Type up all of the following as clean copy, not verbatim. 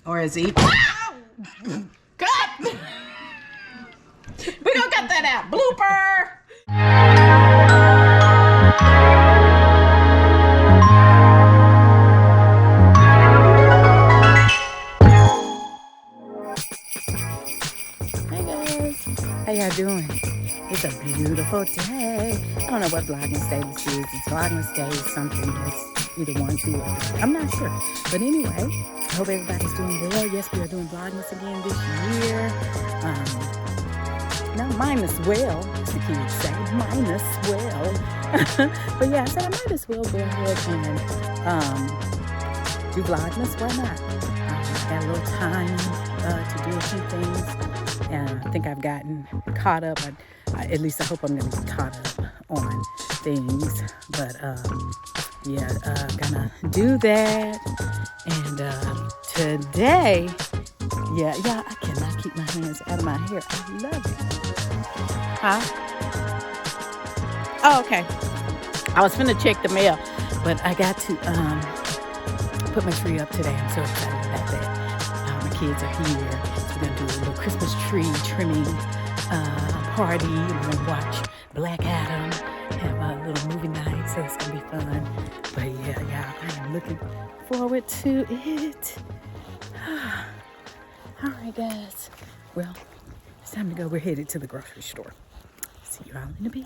Or is he? Cut! We gonna cut that out. Blooper! Hey guys, how y'all doing? It's a beautiful day. I don't know what Vlogmas day this is. It's Vlogmas day, something. It's either 1, 2, or 3. I'm not sure. But anyway, I hope everybody's doing well. Yes, we are doing Vlogmas again this year. Now mine as well, as the kids say. Mine as well. But yeah, I said I might as well go ahead and do Vlogmas. Why not? Got a little time to do a few things. And I think I've gotten caught up. At least I hope I'm going to be caught up on things. But yeah, gonna do that. And today, yeah, I cannot keep my hands out of my hair. I love it. Huh? Oh, okay. I was finna check the mail, but I got to put my tree up today. I'm so excited about that. My kids are here. So we're gonna do a little Christmas tree trimming party. We're gonna watch Black Adam, have a little movie night, so it's gonna be fun. But yeah, I am looking forward to it. All right, guys. Well, it's time to go. We're headed to the grocery store. See you all in a bit.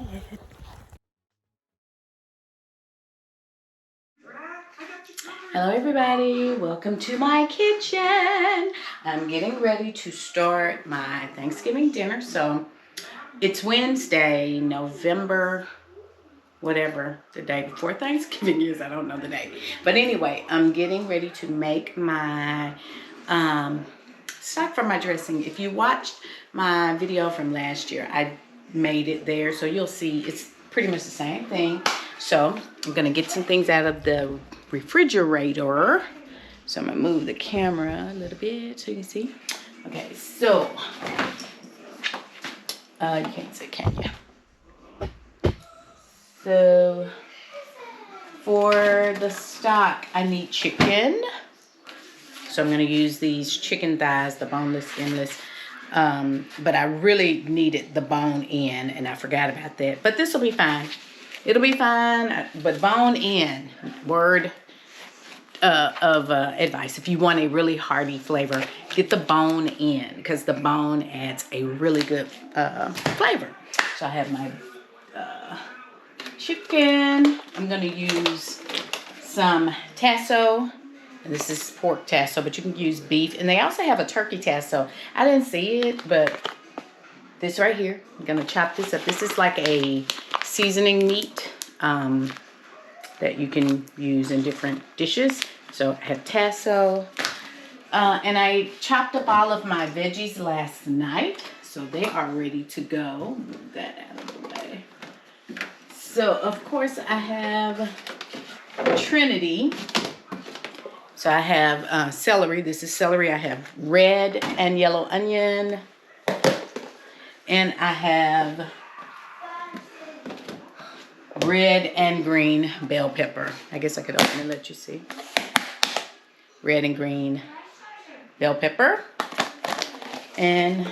Hello everybody, welcome to my kitchen. I'm getting ready to start my Thanksgiving dinner. So it's Wednesday, November, whatever the day before Thanksgiving is. I don't know the day. But anyway, I'm getting ready to make my stock for my dressing. If you watched my video from last year, I made it there. So you'll see it's pretty much the same thing. So I'm gonna get some things out of the refrigerator. So I'm gonna move the camera a little bit so you can see. Okay, so you can't see, can you? So for the stock, I need chicken. So I'm gonna use these chicken thighs, the boneless, skinless. But I really needed the bone in, and I forgot about that. But this will be fine. It'll be fine, but bone in, word of advice. If you want a really hearty flavor, get the bone in, because the bone adds a really good flavor. So I have my chicken. I'm going to use some tasso. And this is pork tasso, but you can use beef. And they also have a turkey tasso. I didn't see it, but this right here. I'm going to chop this up. This is like a seasoning meat that you can use in different dishes. So I have tasso. And I chopped up all of my veggies last night. So they are ready to go. Move that out of the way. So, of course, I have Trinity. So I have celery. This is celery. I have red and yellow onion. And I have red and green bell pepper. I guess I could open and let you see. Red and green bell pepper. And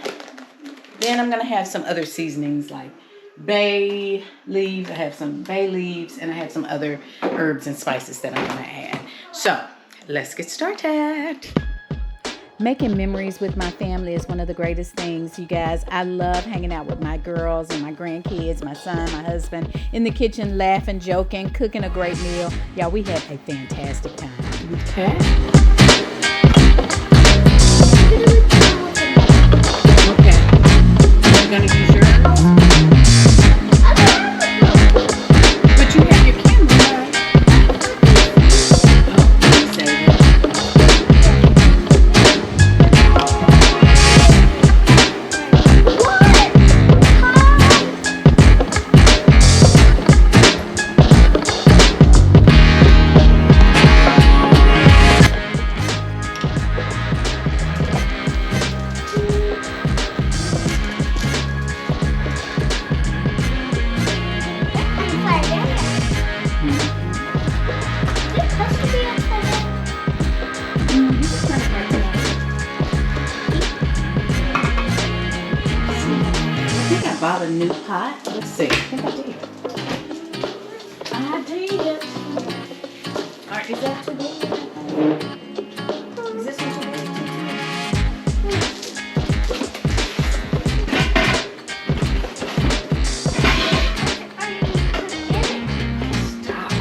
then I'm going to have some other seasonings like bay leaves. I have some bay leaves, and I have some other herbs and spices that I'm going to add. So let's get started. Making memories with my family is one of the greatest things, you guys. I love hanging out with my girls and my grandkids, my son, my husband, in the kitchen, laughing, joking, cooking a great meal. Y'all, we have a fantastic time. Okay. Okay. You're going to use yours? But you have your camera, right? Oh, save it. bought a new pot. Let's see. I think I did. I did. Alright, is that too big? Is this one too big? Stop.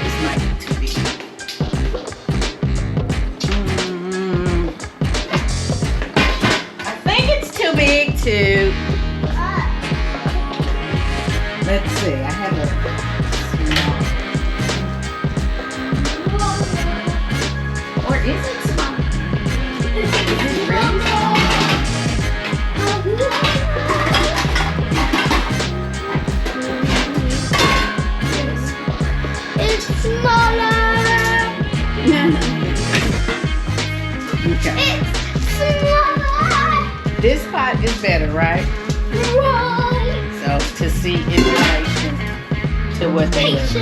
This might be too big. I think it's too big too. Let's see. I have a small. Or is it small? Is it really small? It's smaller. Okay. It's smaller. This pot is better, right? Right. So to see in relation to what they look like.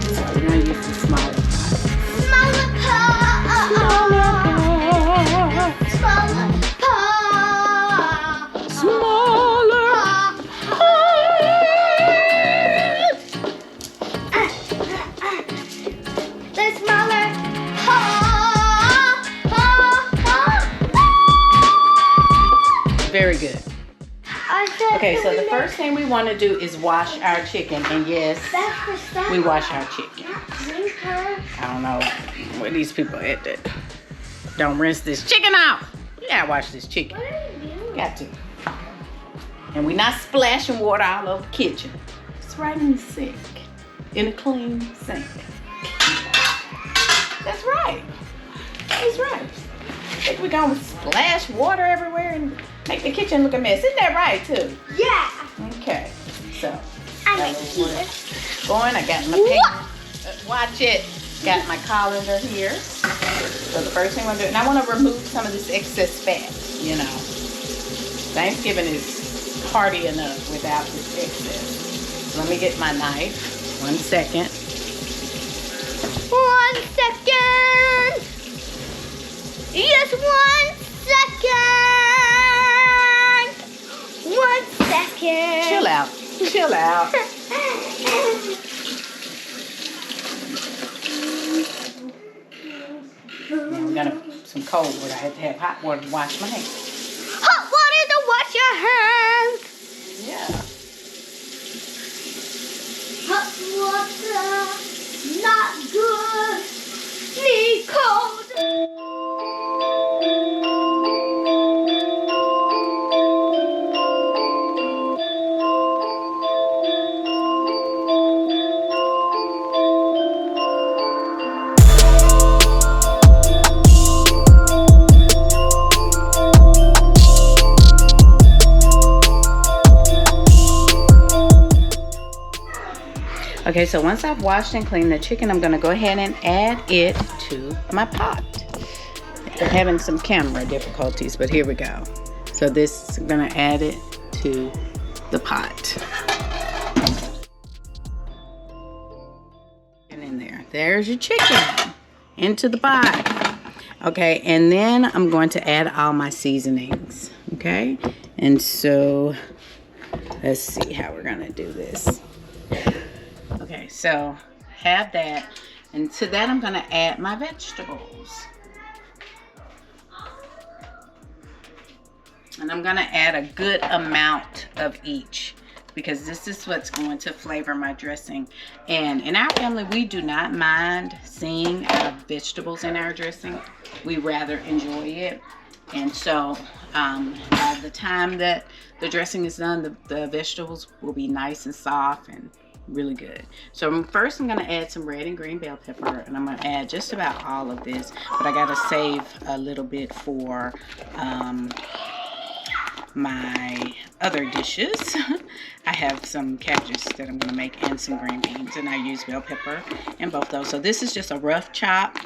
So we're gonna use the smaller pot. Smaller pot. Smaller pot. Smaller. The smaller pot. Very good. I said Okay, so the first thing we want to do is wash our chicken, and yes, we wash our chicken. I don't know where these people at that don't rinse this chicken out. You gotta wash this chicken. What are you doing? Got to. And we're not splashing water all over the kitchen. It's right in the sink, in a clean sink. That's right. He's right. Think we're gonna splash water everywhere and make the kitchen look a mess? Isn't that right too? Yeah. Okay. So I got a like little water it. going. I got my paper. Watch it. Got my colander here. So the first thing I'm gonna do, and I want to remove some of this excess fat. You know, Thanksgiving is hearty enough without this excess. So let me get my knife. 1 second. 1 second. Yes, 1 second. 1 second. Chill out. Chill out. Now we got some cold water. I had to have hot water to wash my hands. Hot water to wash your hands. Yeah. Hot water, not good. Need cold. Okay, so once I've washed and cleaned the chicken, I'm gonna go ahead and add it to my pot. I'm having some camera difficulties, but here we go. So this, I'm gonna add it to the pot. And in there, there's your chicken into the pot. Okay, and then I'm going to add all my seasonings, okay? And so, let's see how we're gonna do this. Okay, so have that, and to that I'm gonna add my vegetables. And I'm gonna add a good amount of each because this is what's going to flavor my dressing. And in our family, we do not mind seeing vegetables in our dressing. We rather enjoy it. And so by the time that the dressing is done, the vegetables will be nice and soft and really good. So first I'm going to add some red and green bell pepper, and I'm going to add just about all of this, but I got to save a little bit for my other dishes. I have some cabbages that I'm going to make and some green beans, and I use bell pepper in both those. So this is just a rough chop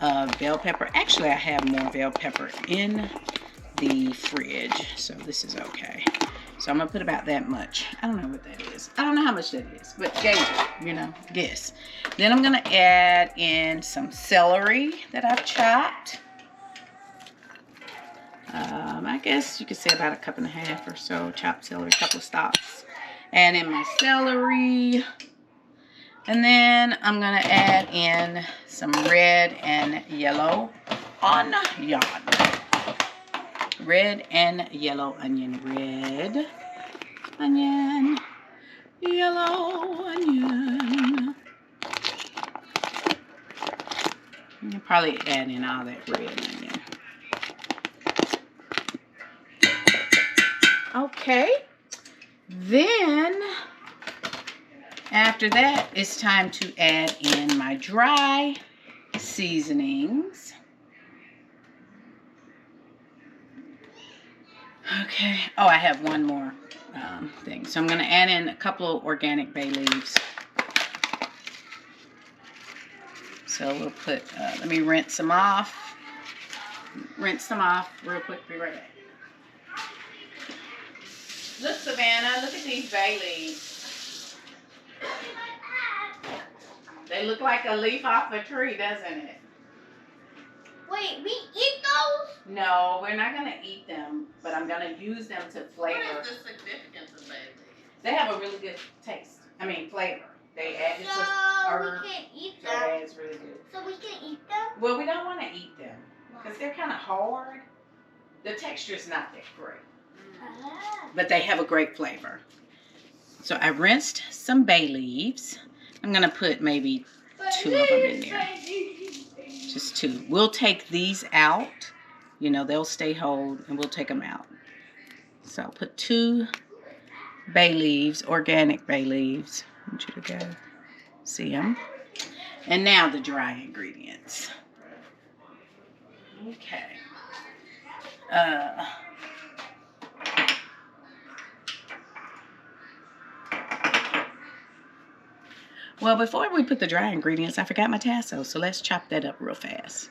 of bell pepper. Actually, I have more bell pepper in the fridge, so this is okay. So I'm gonna put about that much. I don't know what that is. I don't know how much that is, but gauge it, you know, guess. Then I'm gonna add in some celery that I've chopped. I guess you could say about 1.5 cups or so chopped celery, a couple of stalks. Add in my celery. And then I'm going to add in some red and yellow onion. Red and yellow onion. Red onion, yellow onion. You probably add in all that red onion. Okay. Then, after that, it's time to add in my dry seasonings. Okay. Oh, I have one more thing. So I'm going to add in a couple of organic bay leaves. So we'll put, let me rinse them off. Rinse them off real quick. Be right back. Look, Savannah, look at these bay leaves. They look like a leaf off a tree, doesn't it? Wait, we eat those? No, we're not going to eat them, but I'm going to use them to flavor. What is the significance of bay leaves? They have a really good taste. I mean, flavor. They add it to So herb. we can't eat So them. it's really good. So we can't eat them? Well, we don't want to eat them because they're kind of hard. The texture's not that great, Ah. but they have a great flavor. So I rinsed some bay leaves. I'm going to put maybe 2 of them in there. Just 2. We'll take these out. You know, they'll stay whole, and we'll take them out. So I'll put 2 bay leaves, organic bay leaves. I want you to go see them. And now the dry ingredients. Okay. Well, before we put the dry ingredients, I forgot my tasso, so let's chop that up real fast.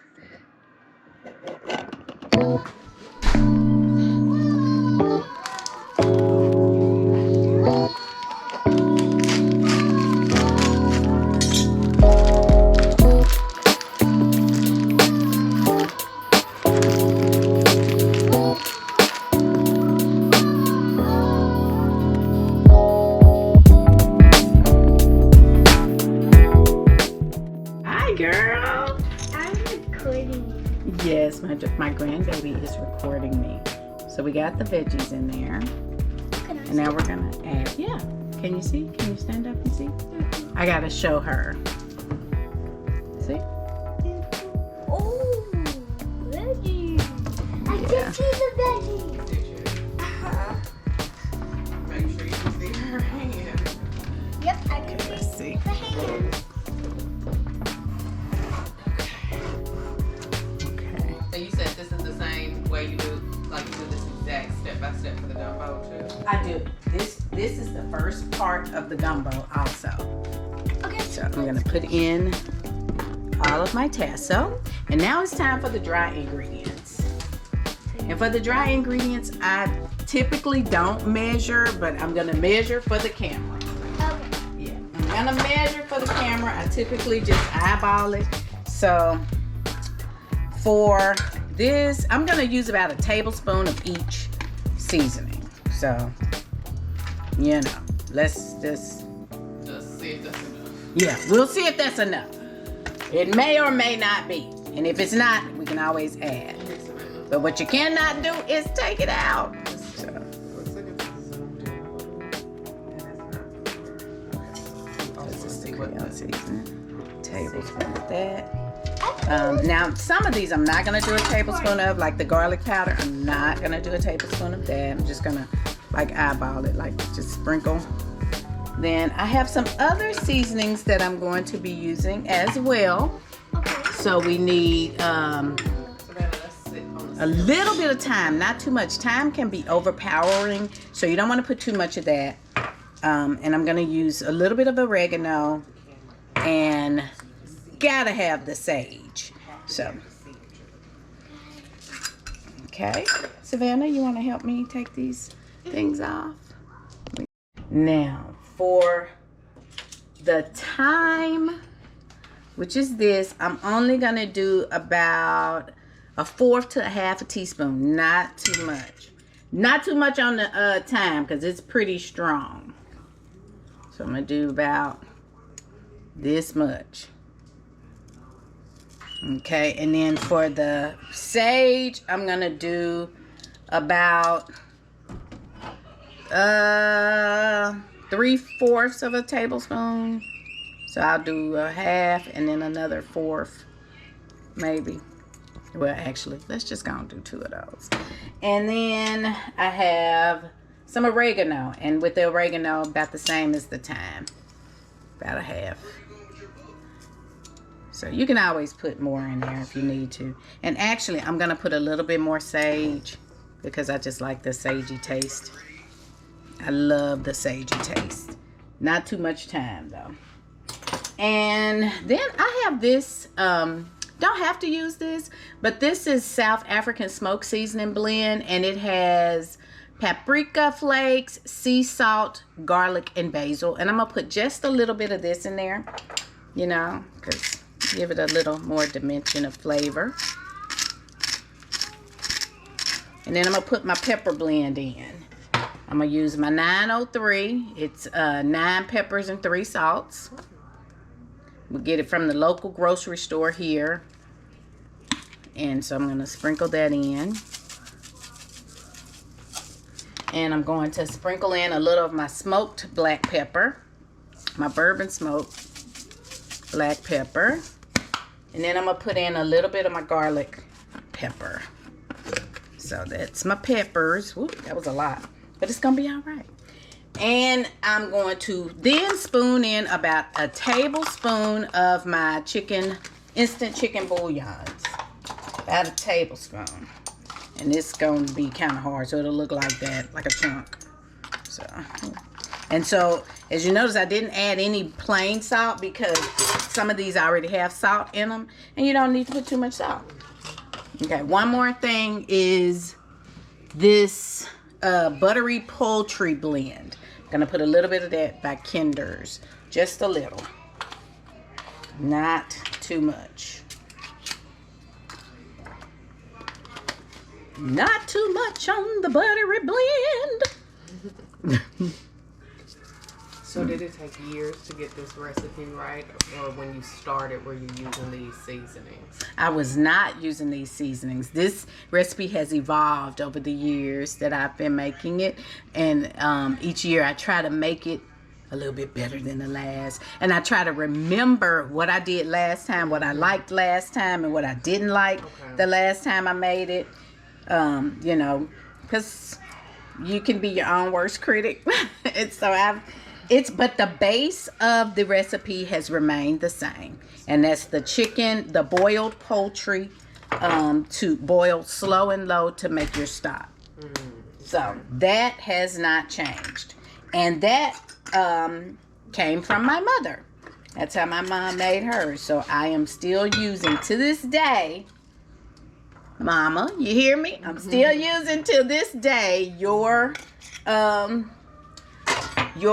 Girl. I'm recording. Yes, my grandbaby is recording me. So we got the veggies in there. And now we're going to add, yeah. Can you see? Can you stand up and see? Mm-hmm. I got to show her. See? Oh, veggies. I can see the veggies. Did you? Uh-huh. Make sure you can see her hand. Yep, I can Okay, let's see. the hand. Okay. So you said this is the same way you do, like you do this exact step by step for the gumbo too? I do. This is the first part of the gumbo also. Okay. So I'm going to put in all of my tasso. And now it's time for the dry ingredients. And for the dry ingredients, I typically don't measure, but I'm going to measure for the camera. Okay. Yeah, I'm going to measure for the camera. I typically just eyeball it. So for this, I'm going to use about a tablespoon of each seasoning. So, you know, let's just see if that's enough. yeah, we'll see if that's enough. It may or may not be. And if it's not, we can always add. But what you cannot do is take it out. So, this is the Creole seasoning. Tablespoon of that. Now, some of these I'm not going to do a tablespoon of, like the garlic powder. I'm not going to do a tablespoon of that. I'm just going to like eyeball it, like just sprinkle. Then I have some other seasonings that I'm going to be using as well. Okay. So we need a little bit of thyme, not too much. Thyme can be overpowering, so you don't want to put too much of that. And I'm going to use a little bit of oregano, and gotta have the sage. So, okay, Savannah, you want to help me take these things off? Now, for the thyme, which is this, I'm only going to do about 1/4 to 1/2 teaspoon. Not too much. Not too much on the thyme because it's pretty strong. So I'm going to do about this much. Okay, and then for the sage, I'm going to do about 3/4 of a tablespoon. So I'll do 1/2 and then another 1/4 maybe. Well, actually, let's just go and do 2 of those. And then I have some oregano, and with the oregano about the same as the thyme, about 1/2. So you can always put more in there if you need to. And actually, I'm gonna put a little bit more sage because I just like the sagey taste. I love the sagey taste. Not too much thyme though. And then I have this, don't have to use this, but this is South African smoke seasoning blend, and it has paprika flakes, sea salt, garlic, and basil. And I'm gonna put just a little bit of this in there, you know, because give it a little more dimension of flavor. And then I'm gonna put my pepper blend in. I'm gonna use my 903. It's 9 peppers and 3 salts. We get it from the local grocery store here. And so I'm going to sprinkle that in. And I'm going to sprinkle in a little of my smoked black pepper. My bourbon smoked black pepper. And then I'm going to put in a little bit of my garlic pepper. So that's my peppers. Whoop, that was a lot. But it's going to be all right. And I'm going to then spoon in about a tablespoon of my instant chicken bouillons. About a tablespoon. And it's going to be kind of hard, so it'll look like that, like a chunk. So, as you notice, I didn't add any plain salt because some of these already have salt in them. And you don't need to put too much salt. Okay, one more thing is this buttery poultry blend. Gonna put a little bit of that by Kinder's, just a little, not too much, not too much on the buttery blend. So did it take years to get this recipe right, or when you started were you using these seasonings? I was not using these seasonings. This recipe has evolved over the years that I've been making it, and each year I try to make it a little bit better than the last, and I try to remember what I did last time, what I liked last time, and what I didn't like the last time I made it. You know, because you can be your own worst critic. And so but the base of the recipe has remained the same, and that's the chicken, the boiled poultry, to boil slow and low to make your stock. So that has not changed, and that came from my mother. That's how my mom made hers. So I am still using to this day. Mama, you hear me? I'm still using to this day your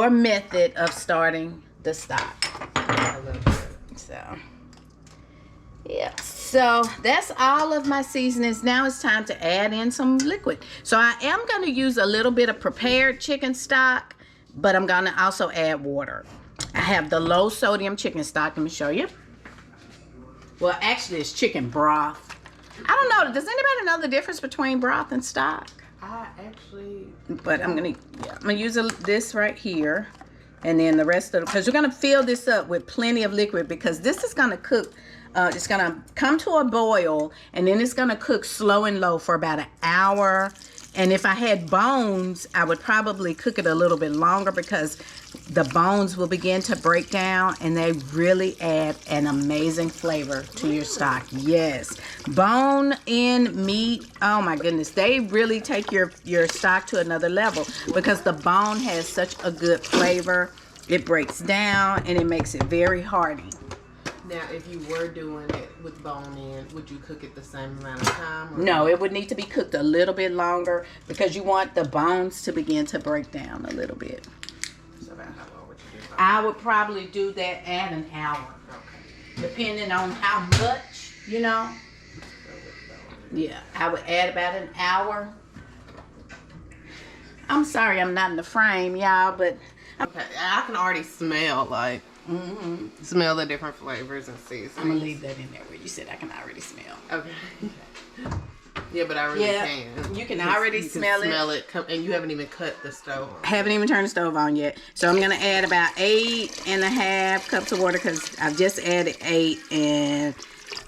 method of starting the stock. I love it. So, yeah. So that's all of my seasonings. Now it's time to add in some liquid. So I am going to use a little bit of prepared chicken stock, but I'm going to also add water. I have the low sodium chicken stock. Let me show you. Well, actually, it's chicken broth. I don't know. Does anybody know the difference between broth and stock? I actually. But I'm gonna use this right here, and then the rest of because we're gonna fill this up with plenty of liquid because this is gonna cook. It's gonna come to a boil, and then it's gonna cook slow and low for about an hour. And if I had bones, I would probably cook it a little bit longer because the bones will begin to break down, and they really add an amazing flavor to your stock. Yes, bone-in meat, oh my goodness, they really take your stock to another level because the bone has such a good flavor. It breaks down, and it makes it very hearty. Now, if you were doing it with bone in, would you cook it the same amount of time? Or no, it would need to be cooked a little bit longer because you want the bones to begin to break down a little bit. So about how long would you do? I would probably do that at an hour, Okay. depending on how much, you know. Yeah, I would add about an hour. I'm sorry I'm not in the frame, y'all, but Okay, I can already smell like smell the different flavors and seasonings. I'm gonna leave that in there where you said I can already smell. Okay. Yeah, but I really can. You can already smell it, and you haven't even cut the stove on. Haven't even turned the stove on yet. So I'm gonna add about 8.5 cups of water because I've just added 8, and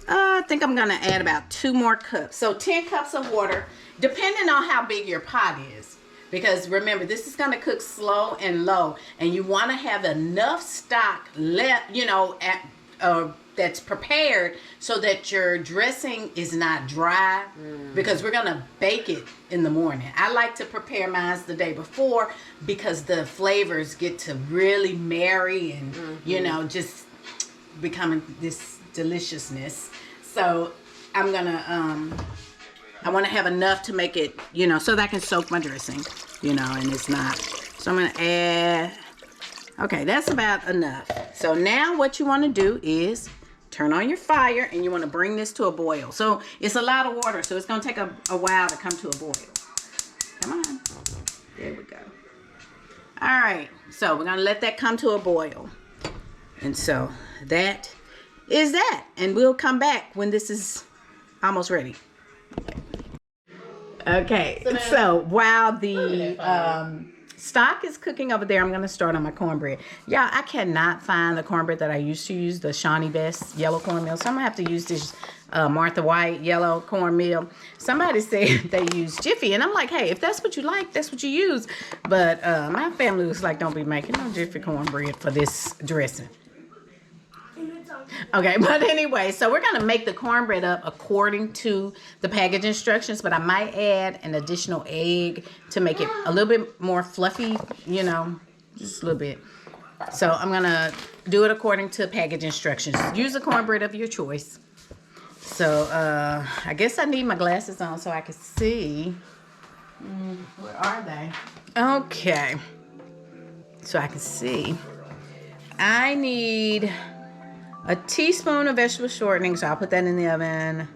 I think I'm gonna add about 2 more cups. So 10 cups of water, depending on how big your pot is. Because remember, this is gonna cook slow and low, and you wanna have enough stock left, you know, that's prepared so that your dressing is not dry, because we're gonna bake it in the morning. I like to prepare mine the day before because the flavors get to really marry and you know, just becoming this deliciousness. So I'm gonna I want to have enough to make it, you know, so that I can soak my dressing, you know, and it's not. So I'm going to add, okay, that's about enough. So now what you want to do is turn on your fire, and you want to bring this to a boil. So it's a lot of water, so it's going to take a while to come to a boil. Come on. There we go. All right, so we're going to let that come to a boil. And so that is that. And we'll come back when this is almost ready. Okay, so while the stock is cooking over there, I'm going to start on my cornbread. Y'all, I cannot find the cornbread that I used to use, the Shawnee Best yellow cornmeal. So I'm going to have to use this Martha White yellow cornmeal. Somebody said they use Jiffy, and I'm like, hey, if that's what you like, that's what you use. But my family was like, don't be making no Jiffy cornbread for this dressing. Okay, but anyway, so we're going to make the cornbread up according to the package instructions, but I might add an additional egg to make it a little bit more fluffy, you know, just a little bit. So I'm going to do it according to package instructions. Use the cornbread of your choice. So I guess I need my glasses on so I can see. Where are they? Okay. So I can see. I need a teaspoon of vegetable shortening, so I'll put that in the oven.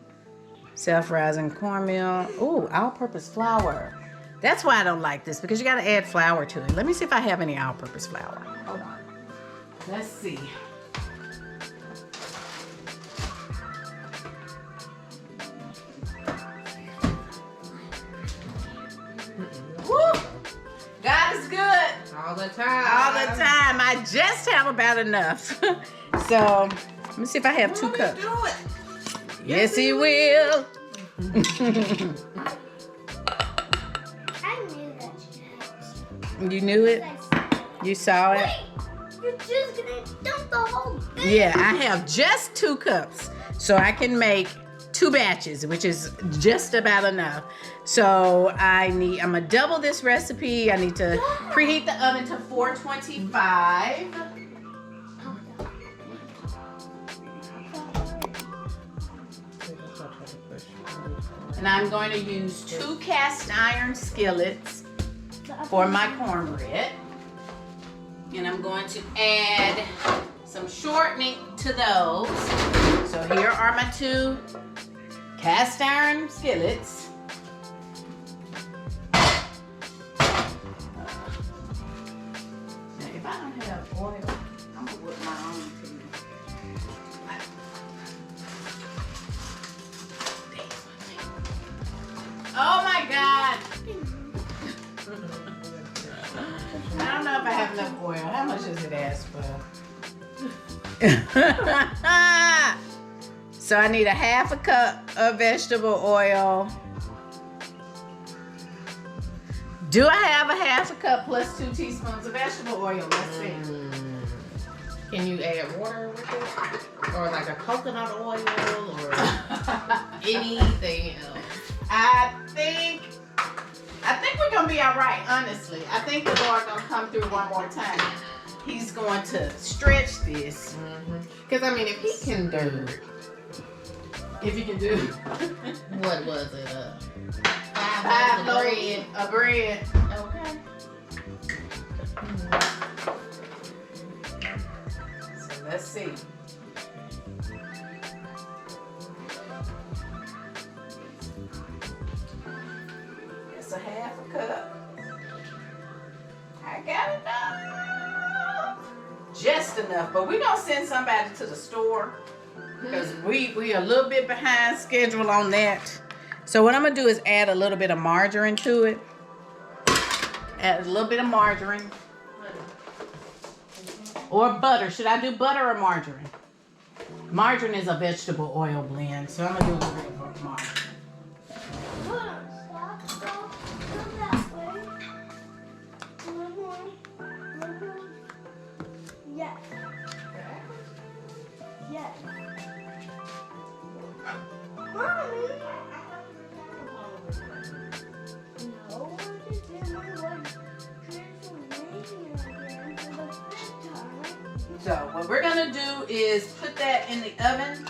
Self-rising cornmeal. Ooh, all-purpose flour. That's why I don't like this, because you got to add flour to it. Let me see if I have any all-purpose flour. Hold on. Let's see. Woo! God is good. All the time. All the time. I just have about enough. So, let me see if I have 2 cups. Do it. Yes, he will. I knew that. You knew it? You saw it? Wait, you're just gonna dump the whole thing. Yeah, I have just 2 cups. So I can make 2 batches, which is just about enough. So I'm gonna double this recipe. I need to preheat the oven to 425. And I'm going to use 2 cast iron skillets for my cornbread. And I'm going to add some shortening to those. So here are my 2 cast iron skillets. Now, if I don't have oil, I'm gonna put my own too. Oh my God! I don't know if I have enough oil. How much does it ask for? So I need a 1/2 cup of vegetable oil. Do I have a 1/2 cup plus 2 teaspoons of vegetable oil? Let's see. Can you add water with it? Or like a coconut oil or anything else? I think we're gonna be all right, honestly. I think the Lord gonna come through one more time. He's going to stretch this. Because I mean, if he can do, If you can do what was it? 5 loaves loaves of bread. Okay. So let's see. got enough. Just enough. But we're going to send somebody to the store because we are a little bit behind schedule on that. So what I'm going to do is add a little bit of margarine to it. Add a little bit of margarine. Or butter. Should I do butter or margarine? Margarine is a vegetable oil blend. So I'm going to do a little bit of margarine. Yes. Yes. Mommy. No, I just did my one Transylvania again for the 5th time. So what we're gonna do is put that in the oven,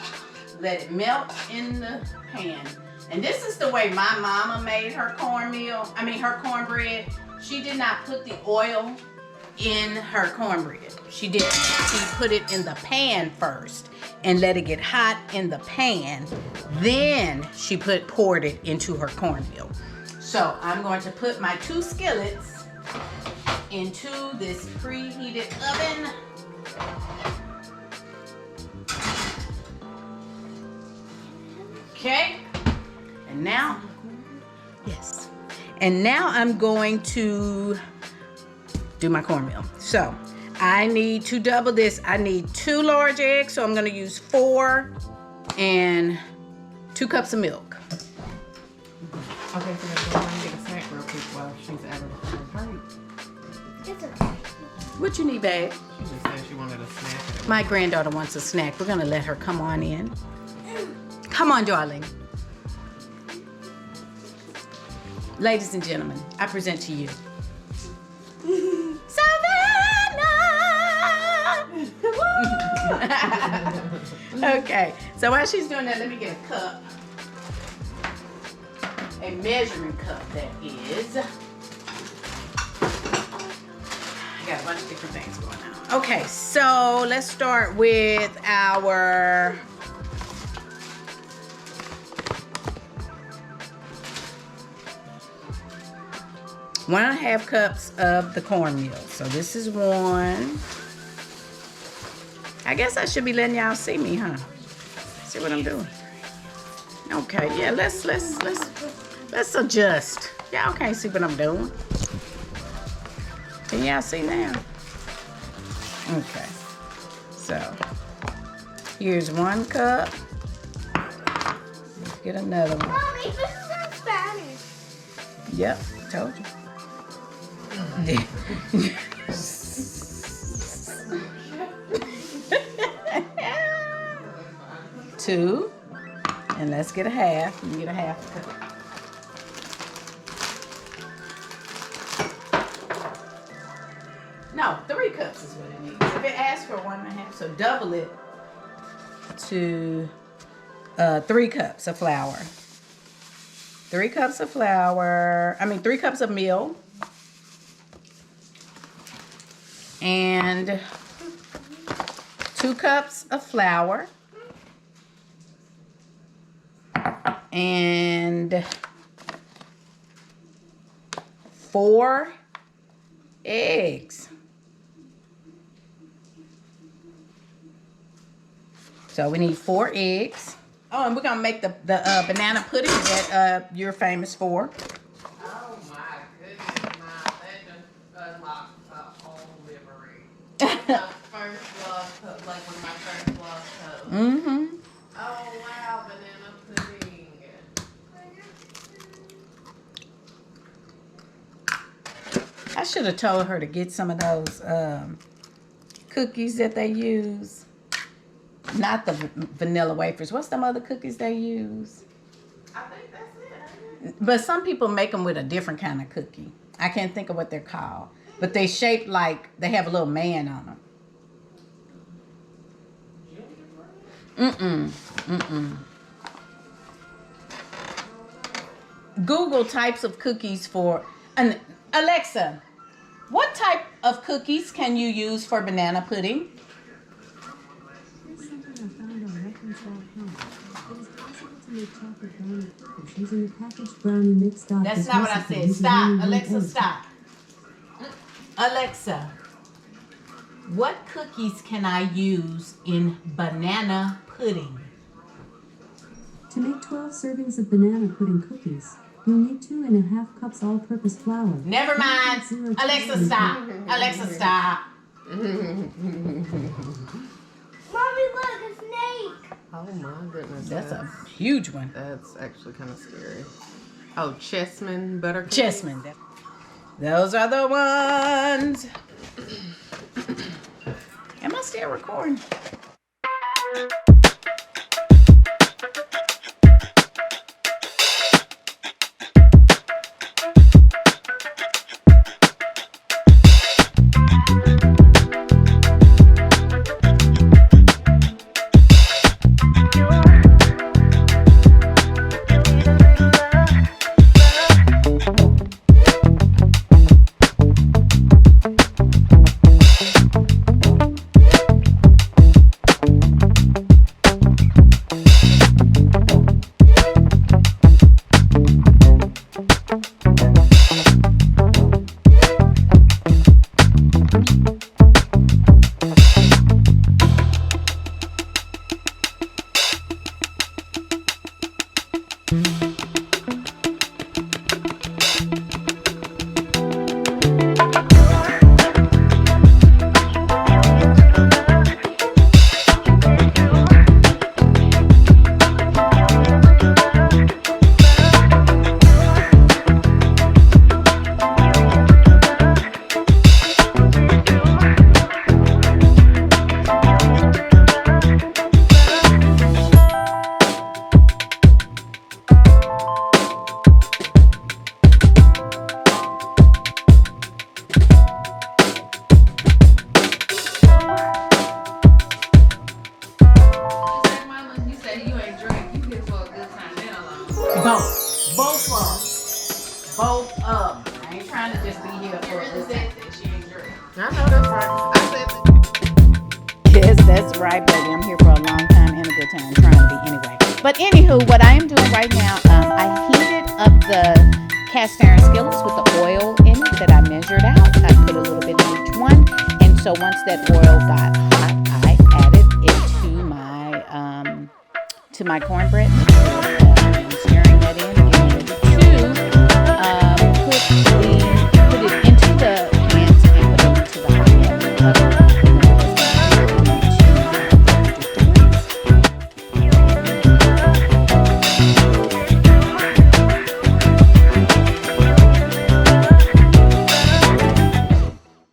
let it melt in the pan. And this is the way my mama made her her cornbread. She did not put the oil in her cornbread. She didn't. She put it in the pan first and let it get hot in the pan. Then she poured it into her cornmeal. So I'm going to put my 2 skillets into this preheated oven. Okay. And now, yes. And now I'm going to do my cornmeal. So I need to double this. I need 2 large eggs, so I'm going to use 4 and 2 cups of milk. Okay, so let's go and get a snack real quick while she's at her break. It's okay. What you need, babe? She just said she wanted a snack. My granddaughter wants a snack. We're going to let her come on in. Come on, darling. Ladies and gentlemen, I present to you Okay, so while she's doing that, let me get a cup. A measuring cup, that is. I got a bunch of different things going on. Okay, so let's start with our one and a half cups of the cornmeal. So this is 1. I guess I should be letting y'all see me, huh? See what I'm doing. Okay, yeah, let's adjust. Y'all can't see what I'm doing. Can y'all see now? Okay. So here's 1 cup. Let's get another one. Mommy, this is in Spanish. Yep, told you. 2, and let's get a half. You can get a half a cup. No, 3 cups is what it needs. If it asks for 1 and a half, so double it to 3 cups of flour. 3 cups of flour. 3 cups of milk. And 2 cups of flour. And 4 eggs. So we need 4 eggs. Oh, and we're gonna make the banana pudding that you're famous for. Oh my goodness, Mom, that just unlocked a whole memory. My first vlog, like one of my first vlog posts. Mm-hmm. Oh wow, banana pudding. I should have told her to get some of those cookies that they use. Not the vanilla wafers. What's them other cookies they use? I think that's it, ain't it? But some people make them with a different kind of cookie. I can't think of what they're called. But they shape like they have a little man on them. Google types of cookies for... And Alexa, what type of cookies can you use for banana pudding? Using the packaged brownie mixed off. That's not what I said. Stop. Alexa, stop. Alexa, what cookies can I use in banana pudding? To make 12 servings of banana pudding cookies, you'll need 2½ cups all-purpose flour. Never mind. Alexa, stop. Alexa, stop. Mommy, look, a snake. Oh my goodness. That's a huge one. That's actually kind of scary. Oh, Chessman butter cookies. Chessman. Those are the ones. Am I still recording? Both of them. I ain't trying to just be here for a good time. I know that's right. I said that. Yes, that's right, baby. I'm here for a long time and a good time. I'm trying to be anyway. But anywho, what I am doing right now, I heated up the cast iron skillets with the oil in it that I measured out. I put a little bit in each one. And so once that oil got hot, I added it to my cornbread mixture. I'm stirring that in and getting ready to put it into the pans and put it into the hot oven.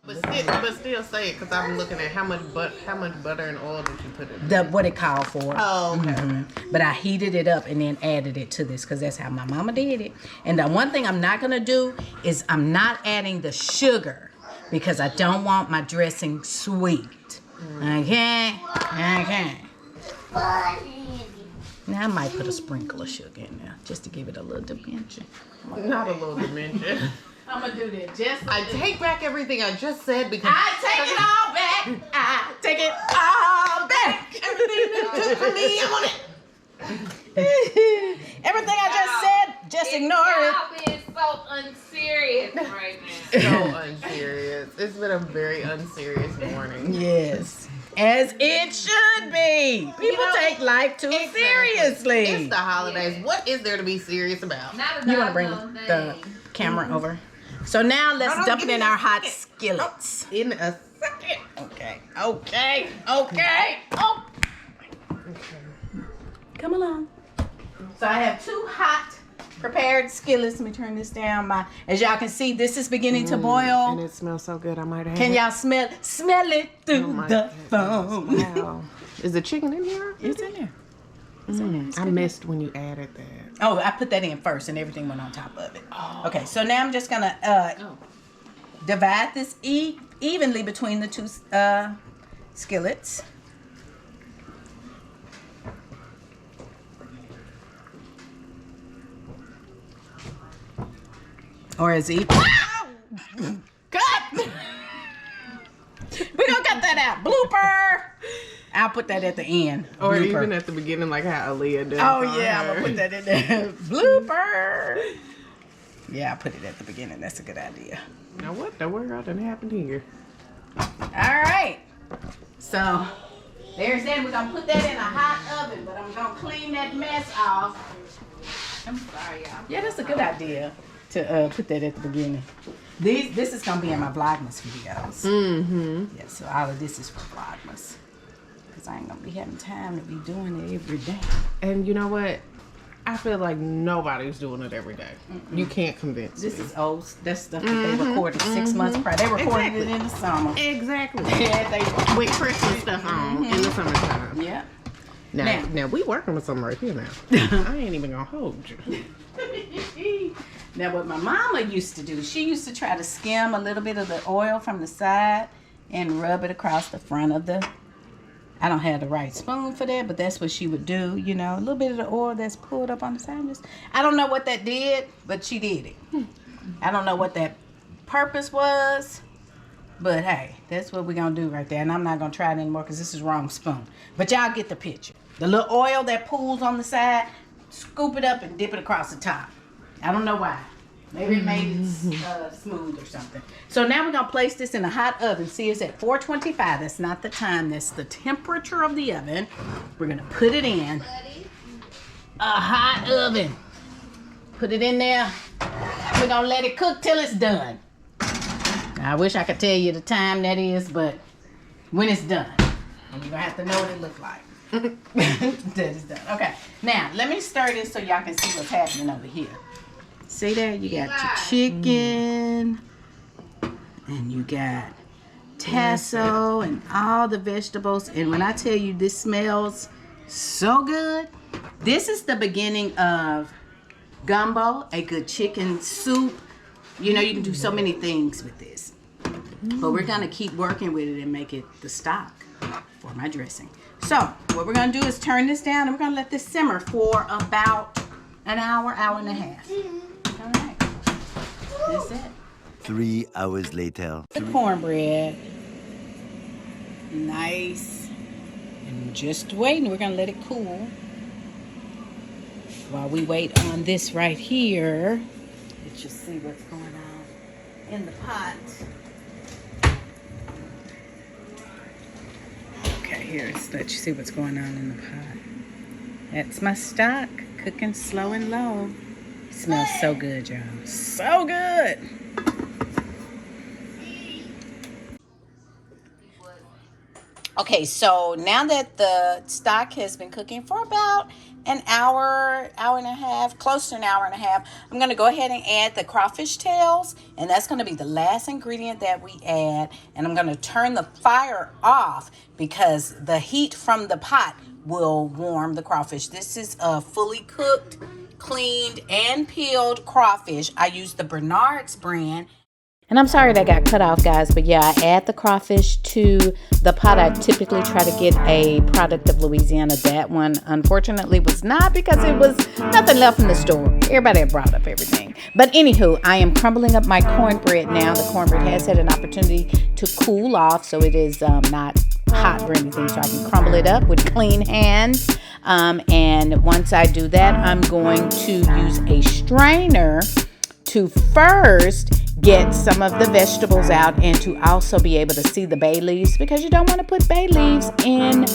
But still say it, because I'm looking at how much butter and oil did you put in there? What it called for. Oh, okay. Mm-hmm. But I heated it up and then added it to this because that's how my mama did it. And the one thing I'm not going to do is I'm not adding the sugar because I don't want my dressing sweet. Okay? Okay. Now I might put a sprinkle of sugar in there just to give it a little dimension. Not a little dimension. I'm going to do that just I take back everything I just said because I take it all back. I take it all back. everything that you took from me, I want it. Everything I just said, just ignore it. Y'all being so unserious right now. So unserious. It's been a very unserious morning. Yes. As it should be. People take life too seriously. It's the holidays. What is there to be serious about? Not a You want to bring doggone the thing. camera over? So now let's No, dump give it me in a our hot second. skillets. In a second. Okay. Oh. Come along. So I have two hot prepared skillets. Let me turn this down. As y'all can see, this is beginning to And boil. it smells so good. I might have. Can y'all smell it through Oh my the goodness. phone? Wow. Is the chicken in here? It's in there. It's in there. It's I good. missed when you added that. Oh, I put that in first and everything went on top of it. Oh. Okay, so now I'm just gonna divide this evenly between the two skillets. Or is it? Cut! We're gonna cut that out. Blooper! I'll put that at the end. Or Blooper. even at the beginning, like how Aaliyah did. Oh yeah, I'm gonna put that in there. Blooper. Yeah, I put it at the beginning. That's a good idea. Now what the world done happened here? All right. So there's that. We're gonna put that in a hot oven, but I'm gonna clean that mess off. I'm sorry, y'all. Yeah, that's a good idea to put that at the beginning. This is gonna be in my Vlogmas videos. Mm-hmm. Yeah, so all of this is for Vlogmas. Cause I ain't gonna be having time to be doing it every day. And you know what? I feel like nobody's doing it every day. You can't convince This me. is old. That's stuff that they recorded 6 months prior. They recorded it in the summer. Exactly. Yeah, they. With Christmas stuff on in the summertime. Yeah. Now we working with something right here now. I ain't even gonna hold you. Now, what my mama used to do, she used to try to skim a little bit of the oil from the side and rub it across the front of the. I don't have the right spoon for that, but that's what she would do. You know, a little bit of the oil that's pulled up on the side. I don't know what that did, but she did it. I don't know what that purpose was, but hey, that's what we're gonna do right there. And I'm not gonna try it anymore because this is wrong spoon. But y'all get the picture. The little oil that pools on the side, scoop it up and dip it across the top. I don't know why. Maybe it made it smooth or something. So now we're going to place this in a hot oven. See, it's at 425. That's not the time. That's the temperature of the oven. We're going to put it in a hot oven. Put it in there. We're going to let it cook till it's done. I wish I could tell you the time that is, but when it's done. And you're going to have to know what it looks like. That is done. Okay. Now, let me stir this so y'all can see what's happening over here. See there? You got your chicken. And you got tasso and all the vegetables. And when I tell you this smells so good, this is the beginning of gumbo, a good chicken soup. You know, you can do so many things with this. But we're going to keep working with it and make it the stock for my dressing. So, what we're going to do is turn this down and we're going to let this simmer for about an hour, hour and a half. All right. That's it. 3 hours later. The cornbread. Nice. And just waiting. We're going to let it cool. While we wait on this right here. Let you see what's going on in the pot. Okay, here, let's let you see what's going on in the pot. That's my stock, cooking slow and low. Smells so good, y'all. So good. Okay, so now that the stock has been cooking for about an hour, hour and a half, close to an hour and a half, I'm going to go ahead and add the crawfish tails, and that's going to be the last ingredient that we add. And I'm going to turn the fire off because the heat from the pot will warm the crawfish. This is a fully cooked, cleaned, and peeled crawfish. I use the Bernard's brand. And I'm sorry that got cut off, guys, but yeah, I add the crawfish to the pot. I typically try to get a product of Louisiana. That one, unfortunately, was not because it was nothing left in the store. Everybody had brought up everything. But anywho, I am crumbling up my cornbread now. The cornbread has had an opportunity to cool off, so it is not hot or anything, so I can crumble it up with clean hands. And once I do that, I'm going to use a strainer to first get some of the vegetables out and to also be able to see the bay leaves, because you don't want to put bay leaves in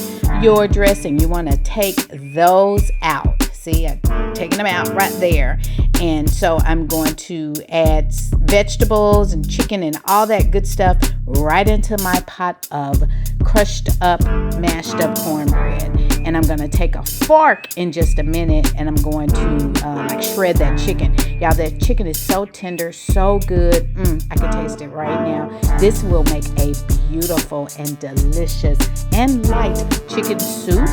your dressing. You want to take those out. See, I'm taking them out right there. And so I'm going to add vegetables and chicken and all that good stuff right into my pot of crushed up, mashed up cornbread. And I'm going to take a fork in just a minute and I'm going to like shred that chicken. Y'all, that chicken is so tender, so good. I can taste it right now. This will make a beautiful and delicious and light chicken soup.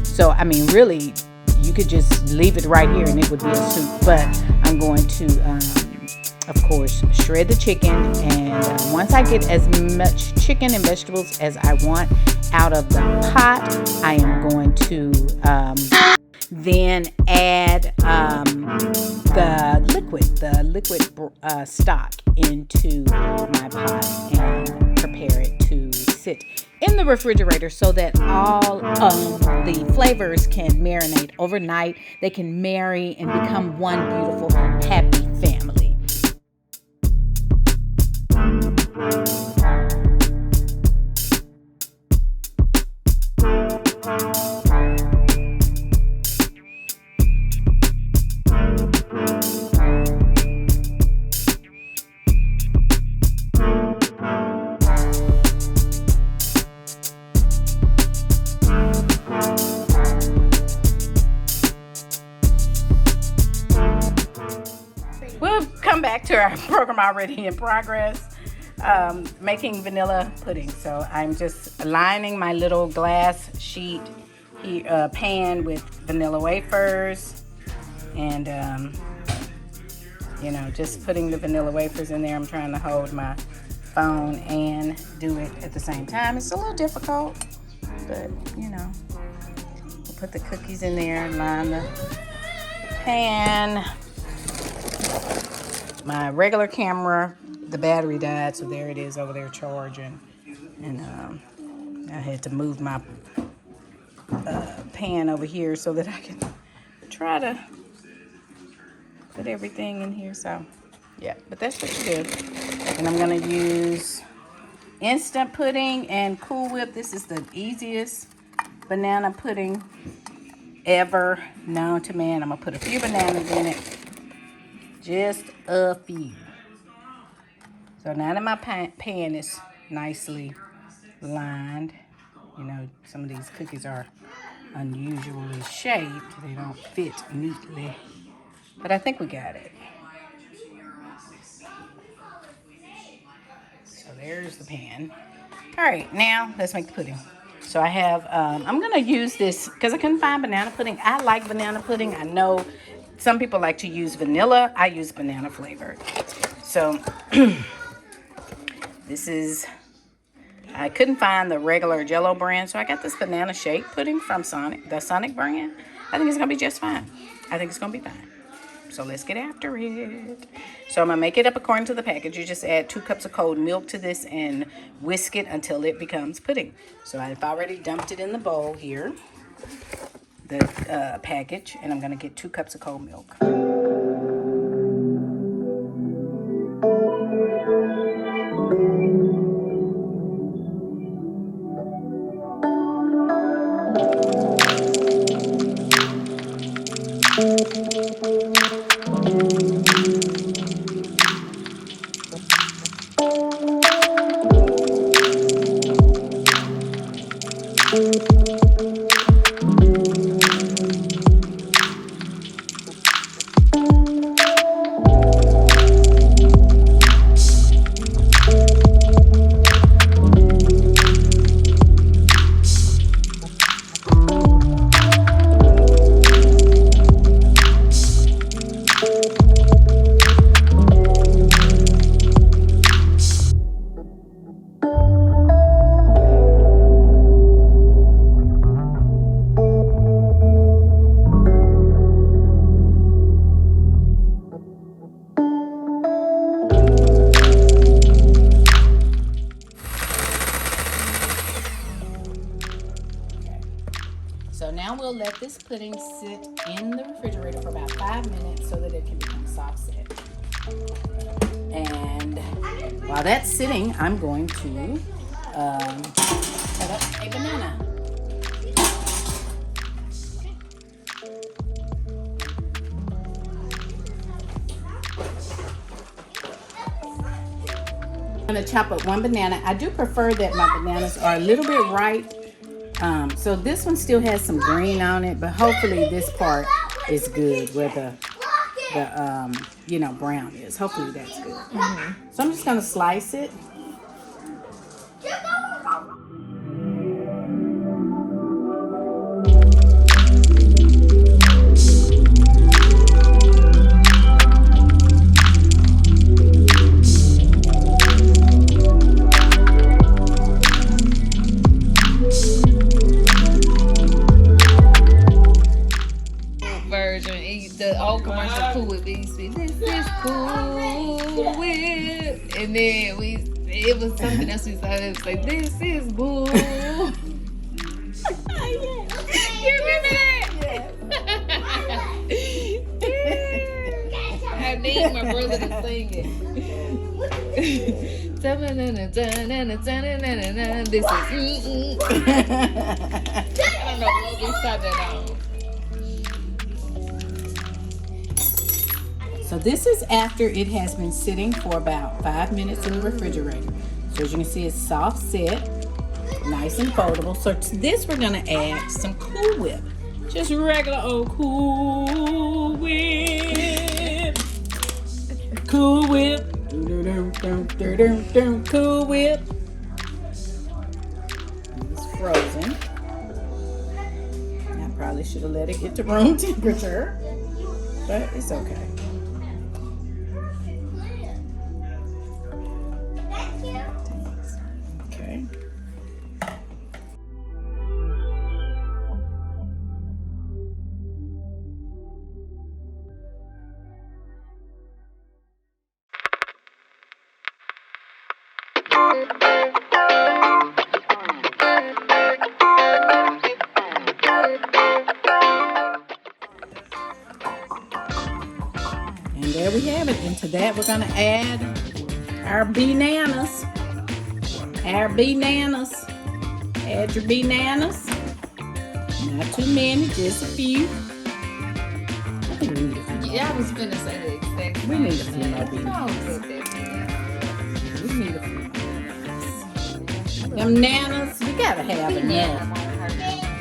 So, I mean, really, you could just leave it right here and it would be a soup. But I'm going to, of course, shred the chicken. And once I get as much chicken and vegetables as I want out of the pot, I am going to then add the liquid stock into my pot and prepare it to sit in the refrigerator so that all of the flavors can marinate overnight. They can marry and become one beautiful, happy family. welcome back to our program already in progress. Making vanilla pudding. So I'm just lining my little glass sheet pan with vanilla wafers, and you know, just putting the vanilla wafers in there. I'm trying to hold my phone and do it at the same time. It's a little difficult, but you know, we'll put the cookies in there, line the pan. My regular camera, the battery died, so there it is over there charging, and I had to move my pan over here so that I can try to put everything in here. So yeah, but that's what you do. And I'm gonna use instant pudding and Cool Whip. This is the easiest banana pudding ever known to man. I'm gonna put a few bananas in it, just a few. So now that my pan is nicely lined, you know, some of these cookies are unusually shaped. They don't fit neatly, but I think we got it. So there's the pan. All right, now let's make the pudding. So I have, I'm gonna use this because I couldn't find banana pudding. I like banana pudding. I know some people like to use vanilla. I use banana flavored. So this is, I couldn't find the regular Jell-O brand, so I got this banana shake pudding from the Sonic brand. I think it's gonna be just fine. I think it's gonna be fine. So let's get after it. So I'm gonna make it up according to the package. You just add 2 cups of cold milk to this and whisk it until it becomes pudding. So I've already dumped it in the bowl here, the package, and I'm gonna get 2 cups of cold milk. So now we'll let this pudding sit in the refrigerator for about 5 minutes so that it can become soft set. And while that's sitting, I'm going to cut up a banana. I'm going to chop up 1 banana. I do prefer that my bananas are a little bit ripe. So this one still has some green on it, but hopefully this part is good where the you know, brown is. Hopefully that's good. So I'm just gonna slice it. The old commercial Cool Whip used to be, this is Cool Whip, and then it was something else we saw. It was like, this is Boo. You remember that? Yeah. I need my brother to sing it. This is I don't know what we saw that on. So this is after it has been sitting for about 5 minutes in the refrigerator. So as you can see, it's soft set, nice and foldable. So to this we're gonna add some Cool Whip. Just regular old Cool Whip. Cool Whip. Cool Whip. It's frozen. I probably should have let it get to room temperature, but it's okay. Okay. And there we have it. And to that, we're going to add our bananas. Our bananas. Add your bananas. Not too many, just a few. I think we need a few. Yeah, I was finna say the exact same We need a few more thing. bananas. Don't put that We need a few more bananas. Them nanas, you gotta have enough.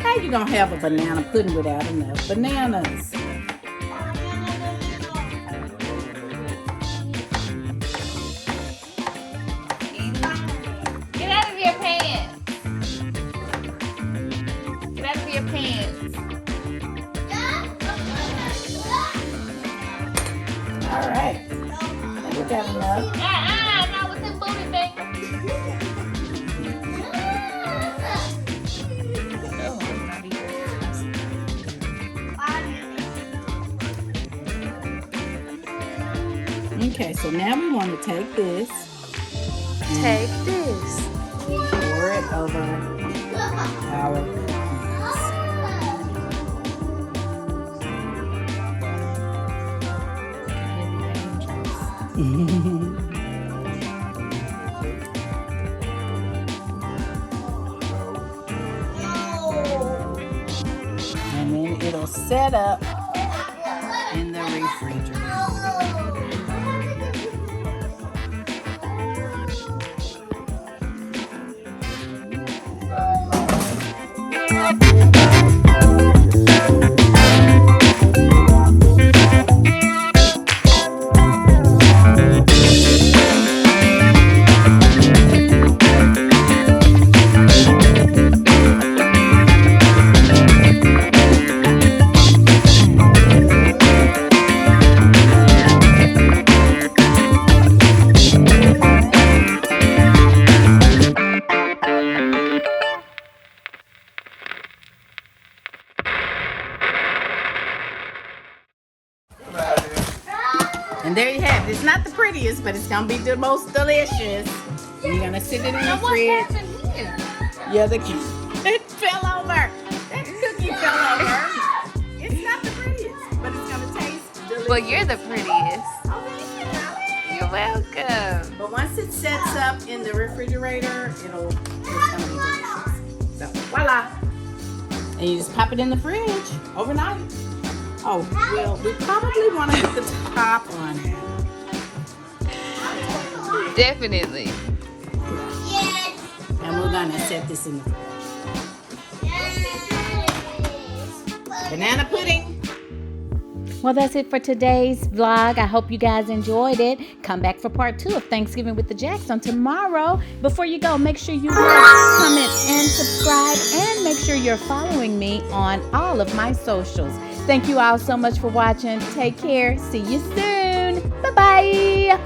How you gonna have a banana pudding without enough bananas? Get out of your pants. Get out of your pants. All right. I think we got enough. Not with the booty thing. Okay, so now we want to take this. Take this. Pour it over our cookies. And then it'll set up in the refrigerator. And there you have it. It's not the prettiest, but it's gonna be the most delicious. And you're gonna sit it in the fridge. Here? Yeah, the it fell over. That cookie fell over. It's not the prettiest, but it's gonna taste delicious. Well, you're the prettiest. Oh, thank you. You're welcome. But once it sets up in the refrigerator, it's gonna be delicious. So voila. And you just pop it in the fridge overnight. Oh, well, we probably want to put the top on it. Definitely. And we're gonna set this in the fridge. Banana pudding. Well, that's it for today's vlog. I hope you guys enjoyed it. Come back for part 2 of Thanksgiving with the Jacks on tomorrow. Before you go, make sure you like, comment, and subscribe. And make sure you're following me on all of my socials. Thank you all so much for watching. Take care. See you soon. Bye-bye.